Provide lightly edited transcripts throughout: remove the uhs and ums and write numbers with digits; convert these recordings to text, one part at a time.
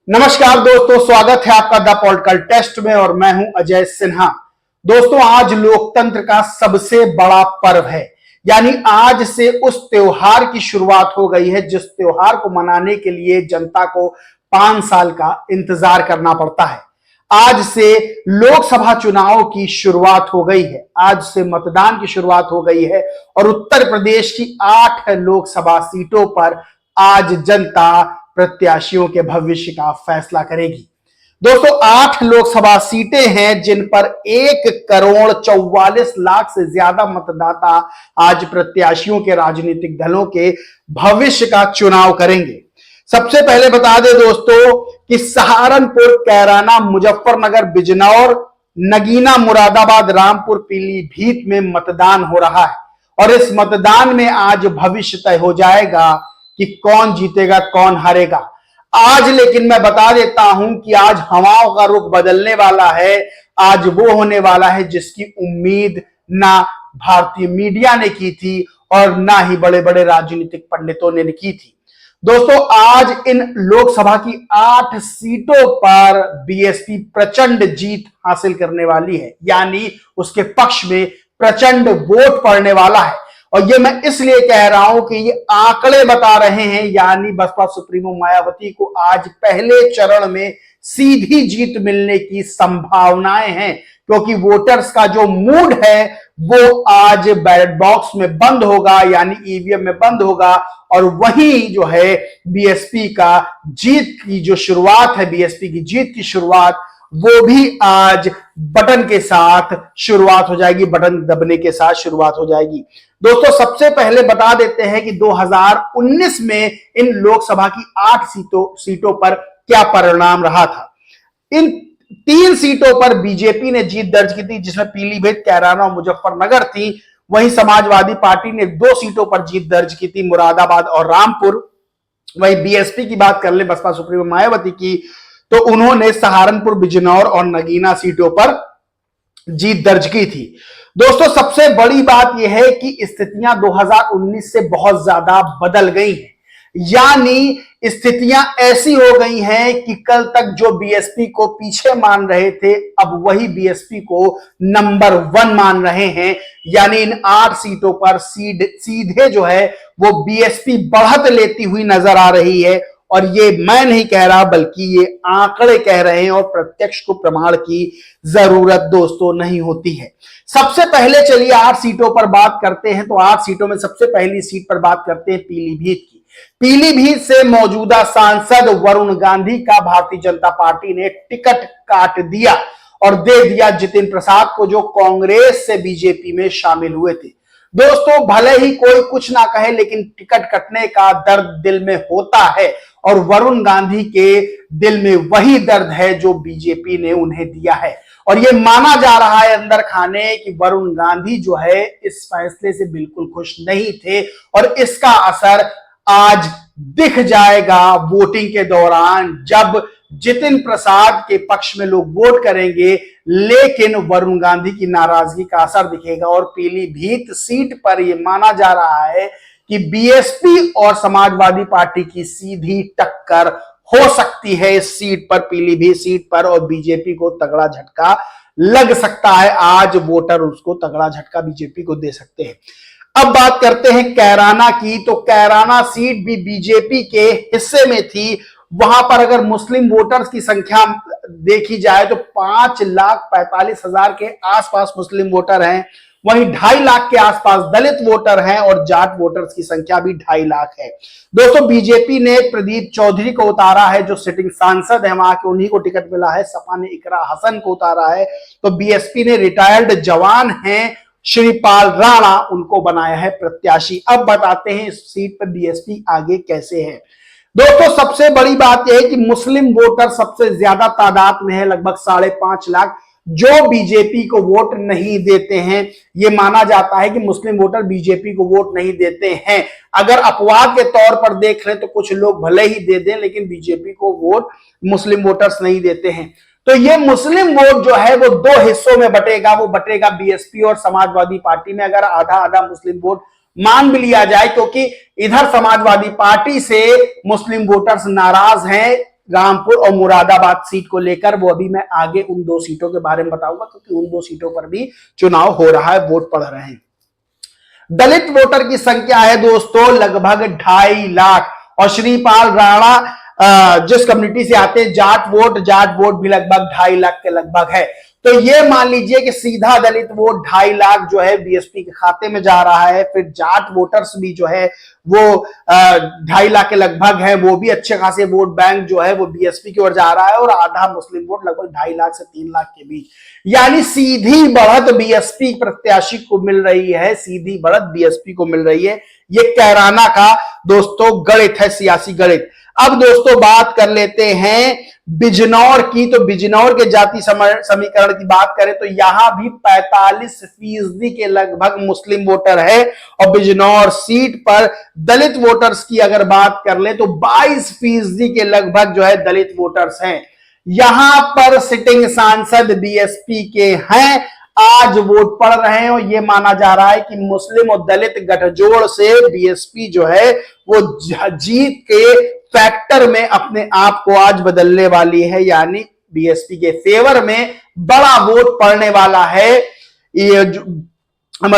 नमस्कार दोस्तों, स्वागत है आपका द पॉलिटिकल टेस्ट में और मैं हूं अजय सिन्हा। दोस्तों, आज लोकतंत्र का सबसे बड़ा पर्व है, यानी आज से उस त्योहार की शुरुआत हो गई है जिस त्योहार को मनाने के लिए जनता को 5 साल का इंतजार करना पड़ता है। आज से लोकसभा चुनाव की शुरुआत हो गई है, आज से मतदान की शुरुआत हो गई है और उत्तर प्रदेश की 8 लोकसभा सीटों पर आज जनता प्रत्याशियों के भविष्य का फैसला करेगी। दोस्तों, 8 लोकसभा सीटें हैं जिन पर 1,44,00,000 से ज्यादा मतदाता आज प्रत्याशियों के राजनीतिक दलों के भविष्य का चुनाव करेंगे। सबसे पहले बता दें दोस्तों कि सहारनपुर, कैराना, मुजफ्फरनगर, बिजनौर, नगीना, मुरादाबाद, रामपुर, पीलीभीत में मतदान हो रहा है और इस मतदान में आज भविष्य तय हो जाएगा कि कौन जीतेगा कौन हारेगा। आज लेकिन मैं बता देता हूं कि आज हवाओं का रुख बदलने वाला है। आज वो होने वाला है जिसकी उम्मीद ना भारतीय मीडिया ने की थी और ना ही बड़े बड़े राजनीतिक पंडितों ने की थी। दोस्तों, आज इन लोकसभा की 8 सीटों पर बीएसपी प्रचंड जीत हासिल करने वाली है, यानी उसके पक्ष में प्रचंड वोट पड़ने वाला है। और ये मैं इसलिए कह रहा हूं कि ये आंकड़े बता रहे हैं, यानी बसपा सुप्रीमो मायावती को आज पहले चरण में सीधी जीत मिलने की संभावनाएं हैं, क्योंकि वोटर्स का जो मूड है वो आज बैलेट बॉक्स में बंद होगा, यानी ईवीएम में बंद होगा और वहीं जो है बीएसपी का जीत की जो शुरुआत है, बीएसपी की जीत की शुरुआत वो भी आज बटन के साथ शुरुआत हो जाएगी, बटन दबने के साथ शुरुआत हो जाएगी। दोस्तों, सबसे पहले बता देते हैं कि 2019 में इन लोकसभा की 8 सीटों पर क्या परिणाम रहा था। इन 3 सीटों पर बीजेपी ने जीत दर्ज की थी, जिसमें पीलीभीत, कैराना और मुजफ्फरनगर थी। वहीं समाजवादी पार्टी ने 2 सीटों पर जीत दर्ज की थी, मुरादाबाद और रामपुर। वहीं बीएसपी की बात कर ले, बसपा सुप्रीमो मायावती की, तो उन्होंने सहारनपुर, बिजनौर और नगीना सीटों पर जीत दर्ज की थी। दोस्तों, सबसे बड़ी बात यह है कि स्थितियां 2019 से बहुत ज्यादा बदल गई हैं, यानी स्थितियां ऐसी हो गई हैं कि कल तक जो बीएसपी को पीछे मान रहे थे, अब वही बीएसपी को नंबर 1 मान रहे हैं। यानी इन 8 सीटों पर सीधे जो है वो बीएसपी बढ़त लेती हुई नजर आ रही है और ये मैं नहीं कह रहा बल्कि ये आंकड़े कह रहे हैं और प्रत्यक्ष को प्रमाण की जरूरत दोस्तों नहीं होती है। सबसे पहले चलिए 8 सीटों पर बात करते हैं। तो 8 सीटों में सबसे पहली सीट पर बात करते हैं पीलीभीत की। पीलीभीत से मौजूदा सांसद वरुण गांधी का भारतीय जनता पार्टी ने टिकट काट दिया और दे दिया जितिन प्रसाद को, जो कांग्रेस से बीजेपी में शामिल हुए थे। दोस्तों, भले ही कोई कुछ ना कहे, लेकिन टिकट कटने का दर्द दिल में होता है और वरुण गांधी के दिल में वही दर्द है जो बीजेपी ने उन्हें दिया है। और यह माना जा रहा है अंदर खाने कि वरुण गांधी जो है इस फैसले से बिल्कुल खुश नहीं थे और इसका असर आज दिख जाएगा वोटिंग के दौरान, जब जितिन प्रसाद के पक्ष में लोग वोट करेंगे, लेकिन वरुण गांधी की नाराजगी का असर दिखेगा। और पीलीभीत सीट पर यह माना जा रहा है कि बीएसपी और समाजवादी पार्टी की सीधी टक्कर हो सकती है इस सीट पर, पीलीभीत सीट पर, और बीजेपी को तगड़ा झटका लग सकता है। आज वोटर उसको तगड़ा झटका बीजेपी को दे सकते हैं। अब बात करते हैं कैराना की। तो कैराना सीट भी बीजेपी के हिस्से में थी। वहां पर अगर मुस्लिम वोटर्स की संख्या देखी जाए तो 5,45,000 के आसपास मुस्लिम वोटर हैं, वहीं 2.5 लाख के आसपास दलित वोटर हैं और जाट वोटर्स की संख्या भी 2.5 लाख है। दोस्तों, बीजेपी ने प्रदीप चौधरी को उतारा है, जो सिटिंग सांसद है वहां के, उन्हीं को टिकट मिला है। सपा ने इकरा हसन को उतारा है। तो बीएसपी ने रिटायर्ड जवान हैं श्रीपाल राणा, उनको बनाया है प्रत्याशी। अब बताते हैं इस सीट पर बीएसपी आगे कैसे है। दोस्तों, सबसे बड़ी बात यह है कि मुस्लिम वोटर सबसे ज्यादा तादाद में है, लगभग 5.5 लाख, जो बीजेपी को वोट नहीं देते हैं। यह माना जाता है कि मुस्लिम वोटर बीजेपी को वोट नहीं देते हैं। अगर अपवाद के तौर पर देख लें तो कुछ लोग भले ही दे दें, लेकिन बीजेपी को वोट मुस्लिम वोटर्स नहीं देते हैं। तो ये मुस्लिम वोट जो है वो 2 हिस्सों में बटेगा। वो बटेगा बीएसपी और समाजवादी पार्टी में। अगर आधा आधा मुस्लिम वोट मान भी लिया जाए, क्योंकि इधर समाजवादी पार्टी से मुस्लिम वोटर्स नाराज हैं रामपुर और मुरादाबाद सीट को लेकर, वो अभी मैं आगे उन दो सीटों के बारे में बताऊंगा, क्योंकि उन दो सीटों पर भी चुनाव हो रहा है, वोट पड़ रहे हैं। दलित वोटर की संख्या है दोस्तों लगभग 2.5 लाख, और श्रीपाल राणा जिस कम्युनिटी से आते हैं, जाट वोट भी लगभग 2.5 लाख के लगभग है। तो ये मान लीजिए कि सीधा दलित वोट 2.5 लाख जो है बीएसपी के खाते में जा रहा है। फिर जाट वोटर्स भी जो है वो 2.5 लाख के लगभग है, वो भी अच्छे खासे वोट बैंक जो है वो बीएसपी की ओर जा रहा है, और आधा मुस्लिम वोट लगभग 2.5 लाख से 3 लाख के बीच, यानी सीधी बढ़त बीएसपी प्रत्याशी को मिल रही है, सीधी बढ़त बीएसपी को मिल रही है। ये कैराना का दोस्तों गणित है, सियासी गणित। अब दोस्तों बात कर लेते हैं बिजनौर की। तो बिजनौर के जाति समीकरण की बात करें तो यहां भी 45% के लगभग मुस्लिम वोटर है, और बिजनौर सीट पर दलित वोटर्स की अगर बात कर ले तो 22% के लगभग जो है दलित वोटर्स हैं। यहां पर सिटिंग सांसद बीएसपी के हैं, आज वोट पड़ रहे हैं, और यह माना जा रहा है कि मुस्लिम और दलित गठजोड़ से बीएसपी जो है वो जीत के फैक्टर में अपने आप को आज बदलने वाली है, यानी बीएसपी के फेवर में बड़ा वोट पड़ने वाला है। ये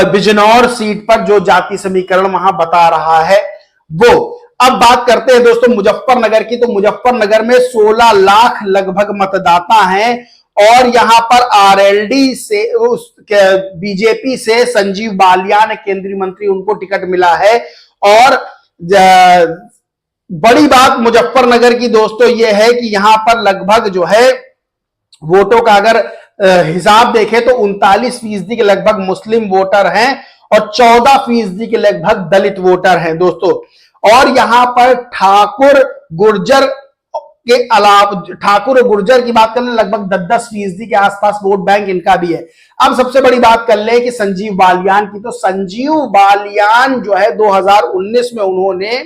बिजनौर सीट पर जो जाति समीकरण वहां बता रहा है वो। अब बात करते हैं दोस्तों मुजफ्फरनगर की। तो मुजफ्फरनगर में 16 लाख लगभग मतदाता हैं, और यहां पर आरएलडी से बीजेपी से संजीव बालियान केंद्रीय मंत्री, उनको टिकट मिला है। और बड़ी बात मुजफ्फरनगर की दोस्तों यह है कि यहां पर लगभग जो है वोटों का अगर हिसाब देखें तो 39% के लगभग मुस्लिम वोटर हैं, और 14% के लगभग दलित वोटर हैं दोस्तों। और यहां पर ठाकुर गुर्जर के अलावा, ठाकुर और गुर्जर की बात करें लगभग 10-10% के आसपास वोट बैंक इनका भी है। अब सबसे बड़ी बात कर ले कि संजीव बालियान की। तो संजीव बालियान जो है 2019 में उन्होंने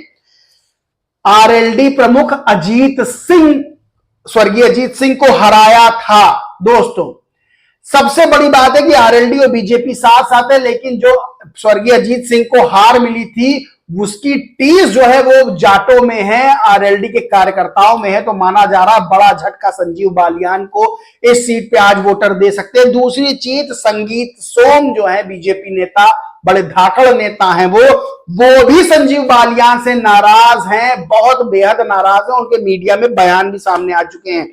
आरएलडी प्रमुख स्वर्गीय अजीत सिंह को हराया था दोस्तों। सबसे बड़ी बात है कि आरएलडी और बीजेपी साथ साथ है, लेकिन जो स्वर्गीय अजीत सिंह को हार मिली थी उसकी टीस जो है वो जाटों में है, आरएलडी के कार्यकर्ताओं में है। तो माना जा रहा बड़ा झटका संजीव बालियान को इस सीट पे आज वोटर दे सकते हैं। दूसरी चीज, संगीत सोम जो है बीजेपी नेता, बड़े धाकड़ नेता हैं, वो भी संजीव बालियान से नाराज हैं, बहुत बेहद नाराज हैं। उनके मीडिया में बयान भी सामने आ चुके हैं।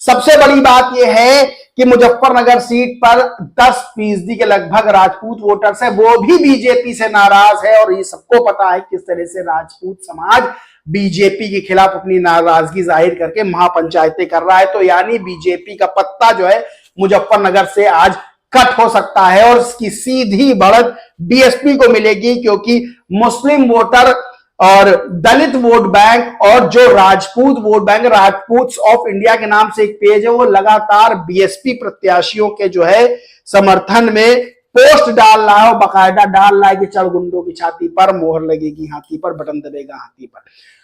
सबसे बड़ी बात यह है कि मुजफ्फरनगर सीट पर 10% के लगभग राजपूत वोटर्स है, वो भी बीजेपी से नाराज है। और ये सबको पता है किस तरह से राजपूत समाज बीजेपी के खिलाफ अपनी नाराजगी जाहिर करके महापंचायतें कर रहा है। तो यानी बीजेपी का पत्ता जो है मुजफ्फरनगर से आज कट हो सकता है, और इसकी सीधी बढ़त बीएसपी को मिलेगी, क्योंकि मुस्लिम वोटर और दलित वोट बैंक और जो Rajput vote bank, Rajputs of India के नाम से एक पेज है, वो लगातार बीएसपी प्रत्याशियों के जो है समर्थन में पोस्ट डाल रहा है, और बाकायदा डाल रहा है कि चढ़गुंडों की छाती पर मोहर लगेगी हाथी पर, बटन दबेगा हाथी पर।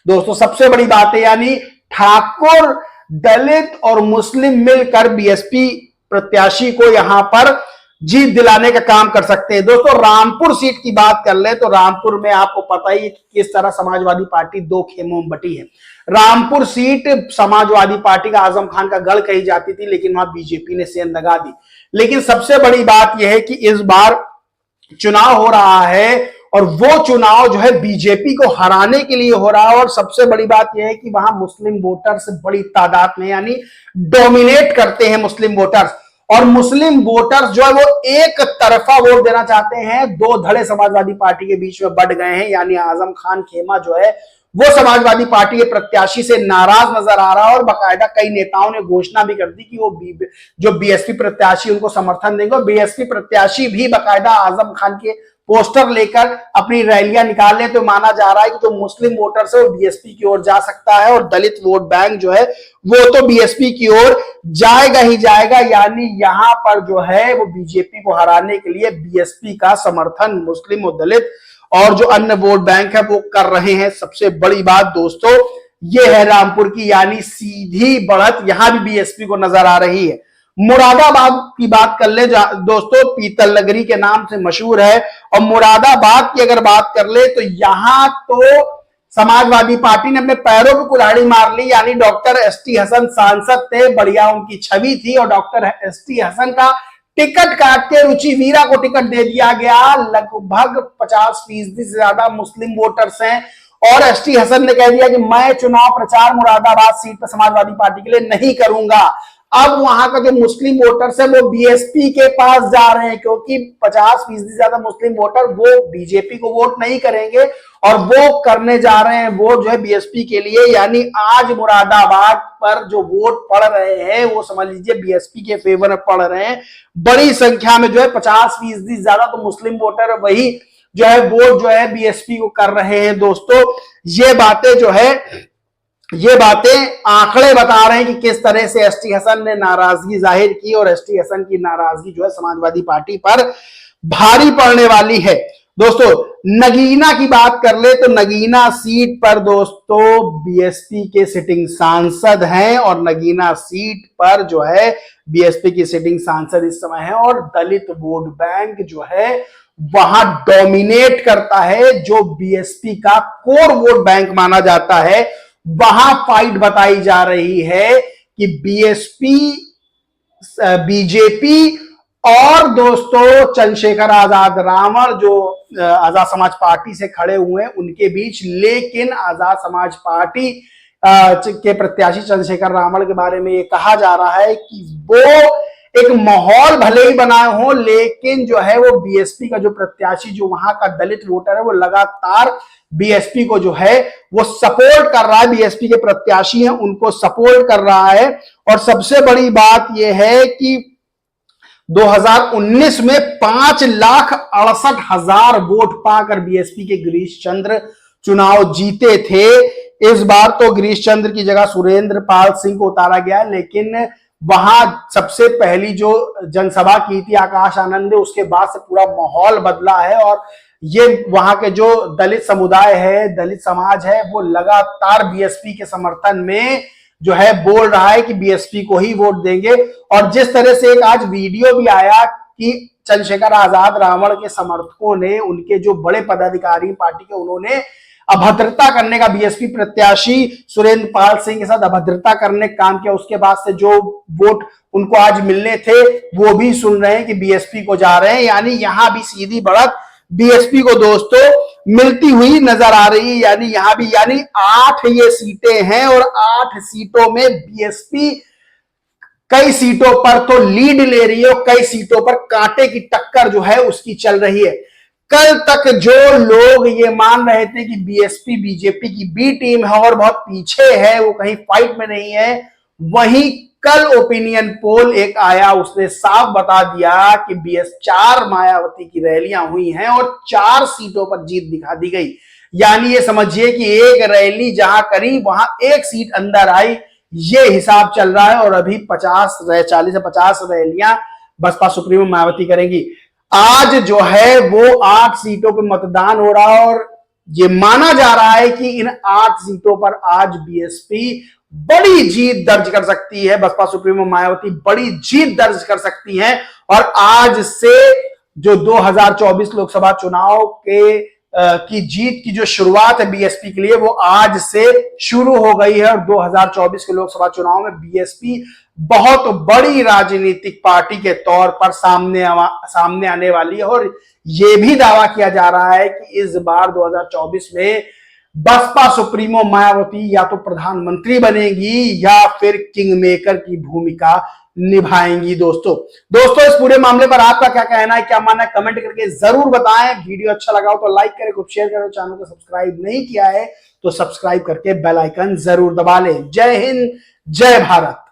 दोस्तों सबसे बड़ी बात है, यानी ठाकुर, दलित और मुस्लिम मिलकर बीएसपी प्रत्याशी को यहां पर जीत दिलाने का काम कर सकते हैं। दोस्तों रामपुर सीट की बात कर ले तो रामपुर में आपको पता ही किस तरह समाजवादी पार्टी दो खेमों में बटी है। रामपुर सीट समाजवादी पार्टी का आजम खान का गढ़ कही जाती थी, लेकिन वहां बीजेपी ने सेंध लगा दी। लेकिन सबसे बड़ी बात यह है कि इस बार चुनाव हो रहा है, और वो चुनाव जो है बीजेपी को हराने के लिए हो रहा है। और सबसे बड़ी बात यह है कि वहां मुस्लिम वोटर्स बड़ी तादाद में, यानी डोमिनेट करते हैं मुस्लिम वोटर्स। और मुस्लिम वोटर्स जो है वो एक तरफा वोट देना चाहते हैं, दो धड़े समाजवादी पार्टी के बीच में बढ़ गए हैं। यानी आजम खान खेमा जो है वो समाजवादी पार्टी के प्रत्याशी से नाराज नजर आ रहा है, और बाकायदा कई नेताओं ने घोषणा भी कर दी कि वो जो बीएसपी प्रत्याशी उनको समर्थन देंगे। और बीएसपी प्रत्याशी भी बाकायदा आजम खान के पोस्टर लेकर अपनी रैलियां निकालने, तो माना जा रहा है कि जो मुस्लिम वोटर्स है वो बीएसपी की ओर जा सकता है, और दलित वोट बैंक जो है वो तो बीएसपी की ओर जाएगा ही जाएगा। यानी यहां पर जो है वो बीजेपी को हराने के लिए बीएसपी का समर्थन मुस्लिम और दलित और जो अन्य वोट बैंक है वो कर रहे हैं। सबसे बड़ी बात दोस्तों ये है रामपुर की, यानी सीधी बढ़त यहां भी बीएसपी को नजर आ रही है। मुरादाबाद की बात कर ले दोस्तों, पीतल नगरी के नाम से मशहूर है, और मुरादाबाद की अगर बात कर ले तो यहां तो समाजवादी पार्टी ने अपने पैरों पर कुल्हाड़ी मार ली, यानी डॉक्टर एसटी हसन सांसद थे, बढ़िया उनकी छवि थी और डॉक्टर एसटी हसन का टिकट काट के रुचि वीरा को टिकट दे दिया गया। लगभग 50% से ज्यादा मुस्लिम वोटर्स हैं और एसटी हसन ने कह दिया कि मैं चुनाव प्रचार मुरादाबाद सीट पर समाजवादी पार्टी के लिए नहीं करूंगा। अब वहां का जो मुस्लिम वोटर्स है वो बीएसपी के पास जा रहे हैं, क्योंकि 50% से ज्यादा मुस्लिम वोटर वो बीजेपी को वोट नहीं करेंगे और वो करने जा रहे हैं वोट जो है बीएसपी के लिए। यानी आज मुरादाबाद पर जो वोट पड़ रहे हैं वो समझ लीजिए बीएसपी के फेवर में पड़ रहे हैं। बड़ी संख्या में जो है 50% से ज्यादा तो मुस्लिम वोटर वही जो है वोट जो है बीएसपी को कर रहे हैं। दोस्तों ये बातें आंकड़े बता रहे हैं कि किस तरह से एसटी हसन ने नाराजगी जाहिर की और एसटी हसन की नाराजगी जो है समाजवादी पार्टी पर भारी पड़ने वाली है। दोस्तों नगीना की बात कर ले तो नगीना सीट पर दोस्तों बीएसपी के सिटिंग सांसद हैं और नगीना सीट पर जो है बीएसपी की सिटिंग सांसद इस समय है और दलित वोट बैंक जो है वहां डोमिनेट करता है। जो बीएसपी का कोर वोट बैंक माना जाता है वहां फाइट बताई जा रही है कि बीएसपी, बीजेपी और दोस्तों चंद्रशेखर आजाद रावण जो आजाद समाज पार्टी से खड़े हुए हैं उनके बीच। लेकिन आजाद समाज पार्टी के प्रत्याशी चंद्रशेखर रावण के बारे में ये कहा जा रहा है कि वो एक माहौल भले ही बनाए हो लेकिन जो है वो बीएसपी का जो प्रत्याशी जो वहां का दलित वोटर है वो लगातार बीएसपी को जो है वो सपोर्ट कर रहा है। बीएसपी के प्रत्याशी हैं उनको सपोर्ट कर रहा है और सबसे बड़ी बात यह है कि 2019 में 5,68,000 वोट पाकर बीएसपी के गिरीश चंद्र चुनाव जीते थे। इस बार तो गिरीश चंद्र की जगह सुरेंद्र पाल सिंह को उतारा गया, लेकिन वहां सबसे पहली जो जनसभा की थी आकाश आनंद ने, उसके बाद से पूरा माहौल बदला है और ये वहां के जो दलित समुदाय है, दलित समाज है, वो लगातार बीएसपी के समर्थन में जो है बोल रहा है कि बीएसपी को ही वोट देंगे। और जिस तरह से एक आज वीडियो भी आया कि चंद्रशेखर आजाद रावण के समर्थकों ने, उनके जो बड़े पदाधिकारी पार्टी के, उन्होंने अभद्रता करने का बीएसपी प्रत्याशी सुरेंद्र पाल सिंह के साथ अभद्रता करने का काम किया। उसके बाद से जो वोट उनको आज मिलने थे वो भी सुन रहे हैं कि बीएसपी को जा रहे हैं। यानी यहां भी सीधी बढ़त बीएसपी को दोस्तों मिलती हुई नजर आ रही है। यानी यहां भी 8 ये सीटें हैं और 8 सीटों में बीएसपी कई सीटों पर तो लीड ले रही है और कई सीटों पर कांटे की टक्कर जो है उसकी चल रही है। कल तक जो लोग ये मान रहे थे कि बीएसपी बीजेपी की बी टीम है और बहुत पीछे है, वो कहीं फाइट में नहीं है, वहीं कल ओपिनियन पोल एक आया, उसने साफ बता दिया कि 4 मायावती की रैलियां हुई हैं और 4 सीटों पर जीत दिखा दी गई। यानी ये समझिए कि एक रैली जहां करी वहां 1 सीट अंदर आई, ये हिसाब चल रहा है। और अभी 40 से 50 रैलियां बसपा सुप्रीमो मायावती करेंगी। आज जो है वो 8 सीटों पर मतदान हो रहा है और ये माना जा रहा है कि इन 8 सीटों पर आज बीएसपी बड़ी जीत दर्ज कर सकती है। बसपा सुप्रीमो मायावती बड़ी जीत दर्ज कर सकती हैं और आज से जो 2024 लोकसभा चुनाव की जीत की जो शुरुआत है बीएसपी के लिए, वो आज से शुरू हो गई है। और 2024 के लोकसभा चुनाव में बीएसपी बहुत बड़ी राजनीतिक पार्टी के तौर पर सामने आने वाली है। और यह भी दावा किया जा रहा है कि इस बार 2024 में बसपा सुप्रीमो मायावती या तो प्रधानमंत्री बनेगी या फिर किंग मेकर की भूमिका निभाएंगी। दोस्तों इस पूरे मामले पर आपका क्या कहना है, क्या मानना है, कमेंट करके जरूर बताएं। वीडियो अच्छा लगा हो तो लाइक करें, खूब शेयर करें। चैनल को सब्सक्राइब नहीं किया है तो सब्सक्राइब करके बेल आइकन जरूर दबा लें। जय हिंद, जय भारत।